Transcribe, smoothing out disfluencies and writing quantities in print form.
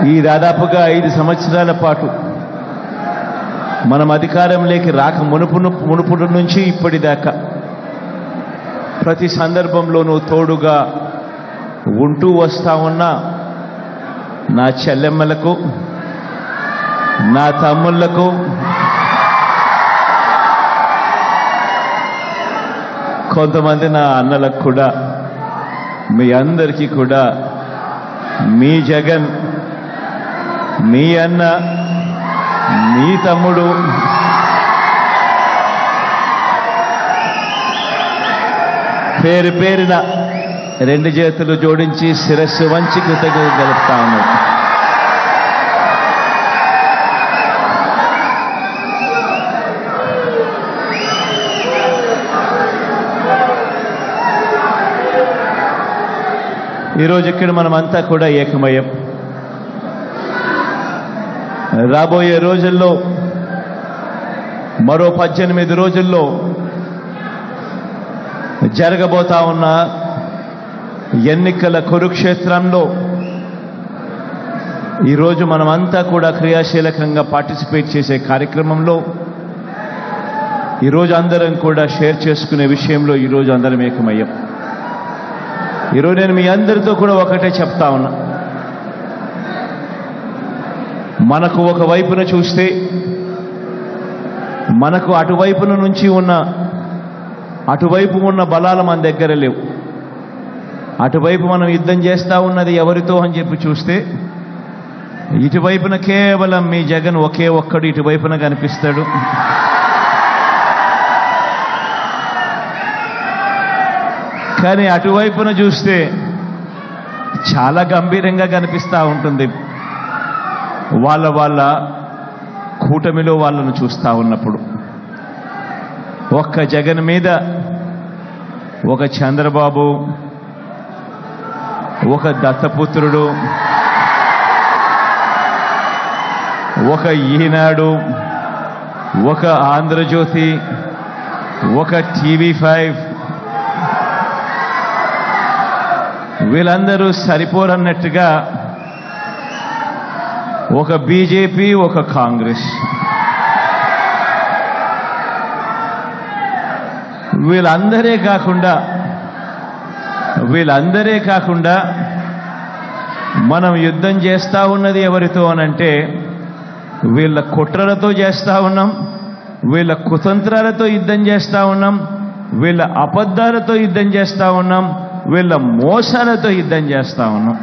ఈ దాదాపుగా 5 సంవత్సరాల పాటు మనం అధికారంలోకి రాక మునుపుడు నుంచి ఇప్పటిదాకా ప్రతి సందర్భంలోనూ తోడుగా ఉంటూ వస్తా ఉన్న నా చెల్లెమ్మలకు, నా తమ్ముళ్లకు, కొంతమంది నా అన్నలకు కూడా, మీ అందరికీ కూడా మీ జగన్, మీ అన్న, మీ తమ్ముడు పేరు పేరున 2 చేతులు జోడించి శిరస్సు వంచి కృతజ్ఞతలు తెలుపుతా ఉన్నాడు. ఈరోజు ఇక్కడ మనమంతా కూడా ఏకమయ్యాం. రాబోయే రోజుల్లో మరో 18 రోజుల్లో జరగబోతా ఉన్న ఎన్నికల కురుక్షేత్రంలో ఈరోజు మనమంతా కూడా క్రియాశీలకంగా పార్టిసిపేట్ చేసే కార్యక్రమంలో ఈరోజు అందరం కూడా షేర్ చేసుకునే విషయంలో ఈరోజు అందరం ఏకమయ్యాం. ఈరోజు నేను మీ అందరితో కూడా ఒకటే చెప్తా ఉన్నా. మనకు ఒక వైపున చూస్తే మనకు అటువైపు ఉన్న బలాలు మన దగ్గర లేవు. అటువైపు మనం యుద్ధం చేస్తూ ఉన్నది ఎవరితో అని చెప్పి చూస్తే ఇటువైపున కేవలం మీ జగన్ ఒకే ఒక్కడు ఇటువైపున కనిపిస్తాడు. కానీ అటువైపున చూస్తే చాలా గంభీరంగా కనిపిస్తూ ఉంటుంది. వాళ్ళ కూటమిలో వాళ్ళను చూస్తూ ఉన్నప్పుడు ఒక్క జగన్ మీద ఒక చంద్రబాబు, ఒక దత్తపుత్రుడు, ఒక ఈనాడు, ఒక ఆంధ్రజ్యోతి, ఒక TV5 వీళ్ళందరూ సరిపోరన్నట్టుగా ఒక బీజేపీ, ఒక కాంగ్రెస్, వీళ్ళందరే కాకుండా మనం యుద్ధం చేస్తూ ఉన్నది ఎవరితో అనంటే వీళ్ళ కుట్రలతో చేస్తూ ఉన్నాం, వీళ్ళ కుతంత్రాలతో యుద్ధం చేస్తూ ఉన్నాం, వీళ్ళ అబద్ధాలతో యుద్ధం చేస్తూ ఉన్నాం, వీళ్ళ మోసాలతో యుద్ధం చేస్తూ ఉన్నాం.